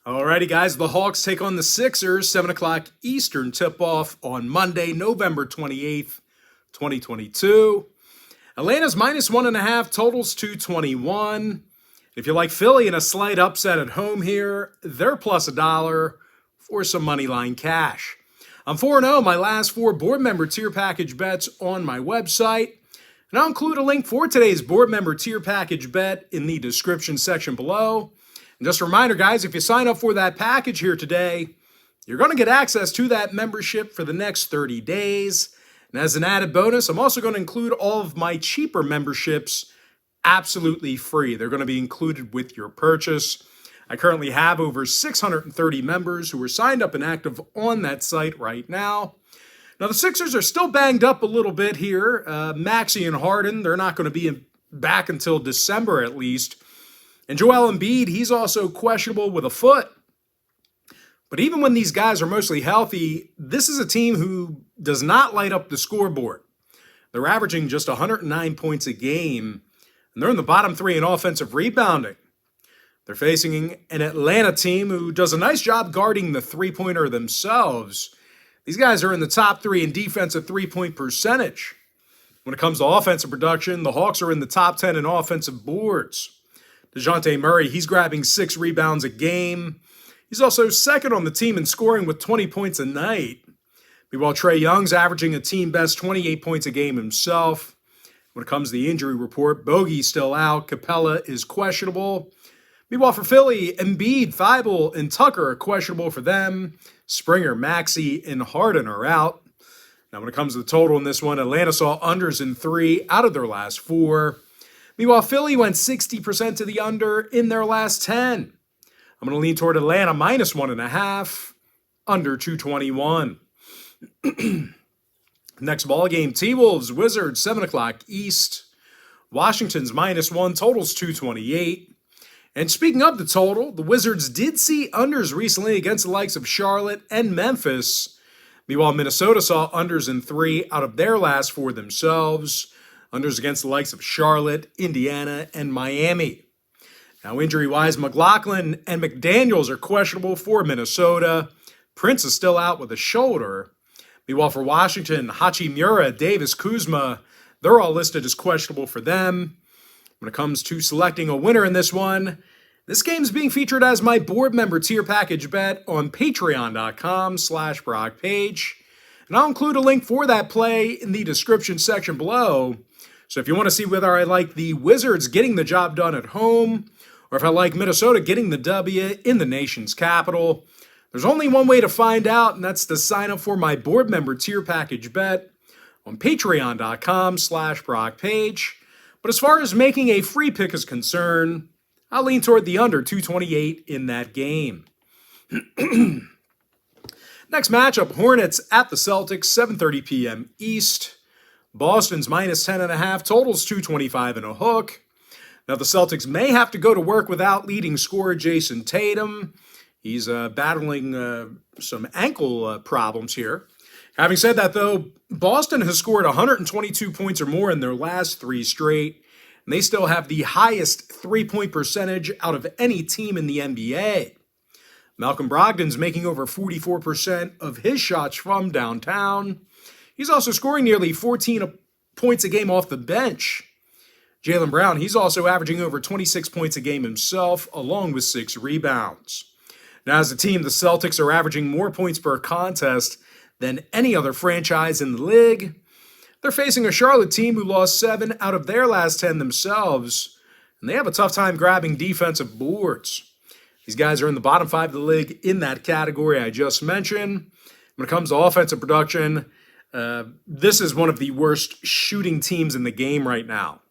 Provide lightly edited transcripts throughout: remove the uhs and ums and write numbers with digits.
Alrighty, guys. The Hawks take on the Sixers, 7 o'clock Eastern tip-off on Monday, November 28th, 2022. Atlanta's -1.5, totals 221. If you like Philly in a slight upset at home here, they're plus $1 for some money line cash. I'm 4-0, my last 4 board member tier package bets on my website. And I'll include a link for today's board member tier package bet in the description section below. And just a reminder, guys, if you sign up for that package here today, you're going to get access to that membership for the next 30 days. And as an added bonus, I'm also going to include all of my cheaper memberships absolutely free. They're going to be included with your purchase. I currently have over 630 members who are signed up and active on that site right now. Now, the Sixers are still banged up a little bit here. Maxey and Harden, they're not going to be back until December at least. And Joel Embiid, he's also questionable with a foot. But even when these guys are mostly healthy, this is a team who does not light up the scoreboard. They're averaging just 109 points a game, and they're in the bottom 3 in offensive rebounding. They're facing an Atlanta team who does a nice job guarding the three-pointer themselves. These guys are in the top 3 in defensive three-point percentage. When it comes to offensive production, the Hawks are in the top 10 in offensive boards. DeJounte Murray, he's grabbing 6 rebounds a game. He's also second on the team in scoring with 20 points a night. Meanwhile, Trae Young's averaging a team-best 28 points a game himself. When it comes to the injury report, Bogey's still out. Capella is questionable. Meanwhile, for Philly, Embiid, Thibault, and Tucker are questionable for them. Springer, Maxey, and Harden are out. Now, when it comes to the total in this one, Atlanta saw unders in 3 out of their last 4. Meanwhile, Philly went 60% to the under in their last 10. I'm going to lean toward Atlanta -1.5, under 221. Next ball game, T-Wolves, Wizards, 7 o'clock East. Washington's -1, totals 228. And speaking of the total, the Wizards did see unders recently against the likes of Charlotte and Memphis. Meanwhile, Minnesota saw unders in 3 out of their last 4 themselves. Unders against the likes of Charlotte, Indiana, and Miami. Now, injury-wise, McLaughlin and McDaniels are questionable for Minnesota. Prince is still out with a shoulder. Meanwhile, for Washington, Hachimura, Davis, Kuzma, they're all listed as questionable for them. When it comes to selecting a winner in this one, this game's being featured as my board member tier package bet on patreon.com/BrockPage. And I'll include a link for that play in the description section below. So if you want to see whether I like the Wizards getting the job done at home, or if I like Minnesota getting the W in the nation's capital, there's only one way to find out, and that's to sign up for my board member tier package bet on patreon.com/BrockPage. But as far as making a free pick is concerned, I'll lean toward the under 228 in that game. Next matchup, Hornets at the Celtics, 7:30 p.m. East. Boston's -10.5, totals 225 and a hook. Now, the Celtics may have to go to work without leading scorer Jason Tatum. He's battling some ankle problems here. Having said that, though, Boston has scored 122 points or more in their last 3 straight, and they still have the highest three-point percentage out of any team in the NBA. Malcolm Brogdon's making over 44% of his shots from downtown. He's also scoring nearly 14 points a game off the bench. Jaylen Brown, he's also averaging over 26 points a game himself, along with 6 rebounds. Now, as a team, the Celtics are averaging more points per contest than any other franchise in the league. They're facing a Charlotte team who lost 7 out of their last 10 themselves, and they have a tough time grabbing defensive boards. These guys are in the bottom 5 of the league in that category I just mentioned. When it comes to offensive production, this is one of the worst shooting teams in the game right now.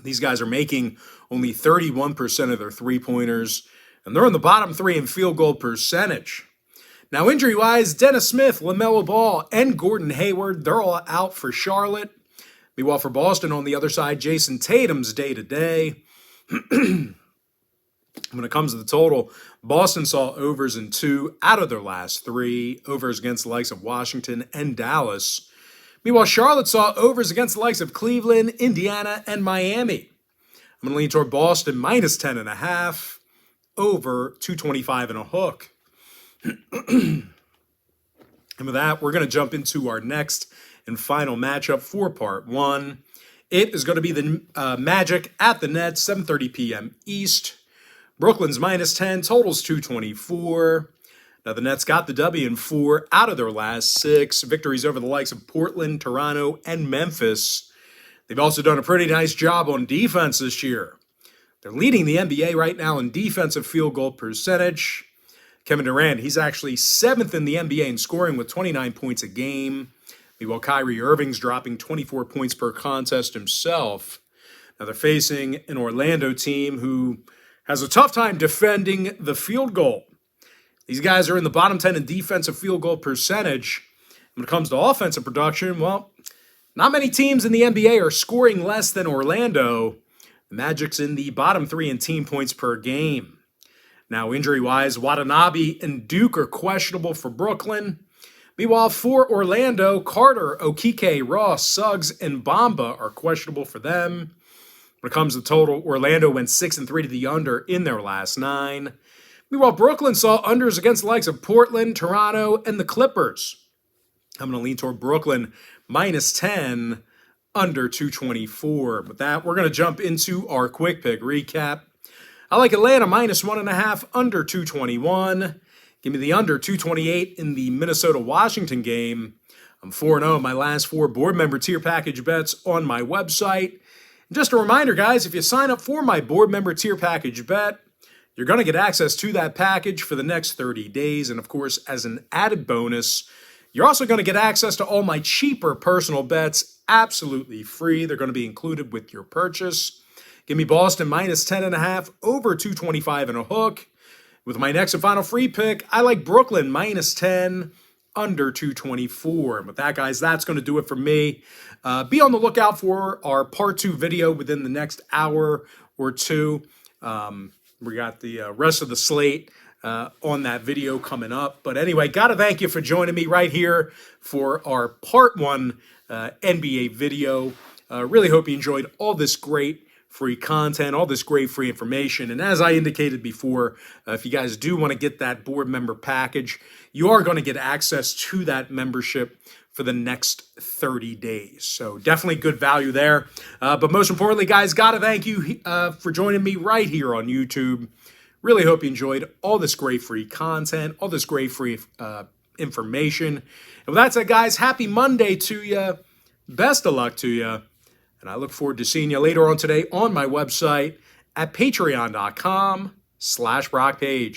These guys are making only 31% of their three-pointers, and they're in the bottom 3 in field goal percentage. Now, injury-wise, Dennis Smith, LaMelo Ball, and Gordon Hayward, they're all out for Charlotte. Meanwhile, for Boston on the other side, Jason Tatum's day-to-day. When it comes to the total, Boston saw overs in 2 out of their last 3, overs against the likes of Washington and Dallas. Meanwhile, Charlotte saw overs against the likes of Cleveland, Indiana, and Miami. I'm going to lean toward Boston -10.5, over 225 and a hook. And with that, we're going to jump into our next and final matchup for part one. It is going to be the Magic at the Nets, 7:30 p.m. East. Brooklyn's -10, totals 224. Now, the Nets got the W in 4 out of their last 6 victories over the likes of Portland, Toronto, and Memphis. They've also done a pretty nice job on defense this year. They're leading the NBA right now in defensive field goal percentage. Kevin Durant, he's actually 7th in the NBA in scoring with 29 points a game. Meanwhile, Kyrie Irving's dropping 24 points per contest himself. Now, they're facing an Orlando team who has a tough time defending the field goal. These guys are in the bottom 10 in defensive field goal percentage. When it comes to offensive production, well, not many teams in the NBA are scoring less than Orlando. The Magic's in the bottom 3 in team points per game. Now, injury-wise, Watanabe and Duke are questionable for Brooklyn. Meanwhile, for Orlando, Carter, Okike, Ross, Suggs, and Bamba are questionable for them. When it comes to total, Orlando went 6-3 to the under in their last 9. Meanwhile, Brooklyn saw unders against the likes of Portland, Toronto, and the Clippers. I'm going to lean toward Brooklyn -10, under 224. With that, we're going to jump into our quick pick recap. I like Atlanta -1.5, under 221. Give me the under 228 in the Minnesota-Washington game. I'm 4-0 in my last 4 board member tier package bets on my website. And just a reminder, guys, if you sign up for my board member tier package bet, you're going to get access to that package for the next 30 days. And of course, as an added bonus, you're also going to get access to all my cheaper personal bets absolutely free. They're going to be included with your purchase. Give me Boston -10.5, over 225 and a hook. With my next and final free pick, I like Brooklyn -10, under 224. And with that, guys, that's going to do it for me. Be on the lookout for our part 2 video within the next hour or two. We got the rest of the slate on that video coming up. But anyway, got to thank you for joining me right here for our part 1 NBA video. Really hope you enjoyed all this great free content, all this great free information. And as I indicated before, if you guys do want to get that board member package, you are going to get access to that membership for the next 30 days. So definitely good value there. But most importantly, guys, got to thank you for joining me right here on YouTube. Really hope you enjoyed all this great free content, all this great free information. And with that said, guys, happy Monday to you. Best of luck to you. And I look forward to seeing you later on today on my website at patreon.com/BrockPage.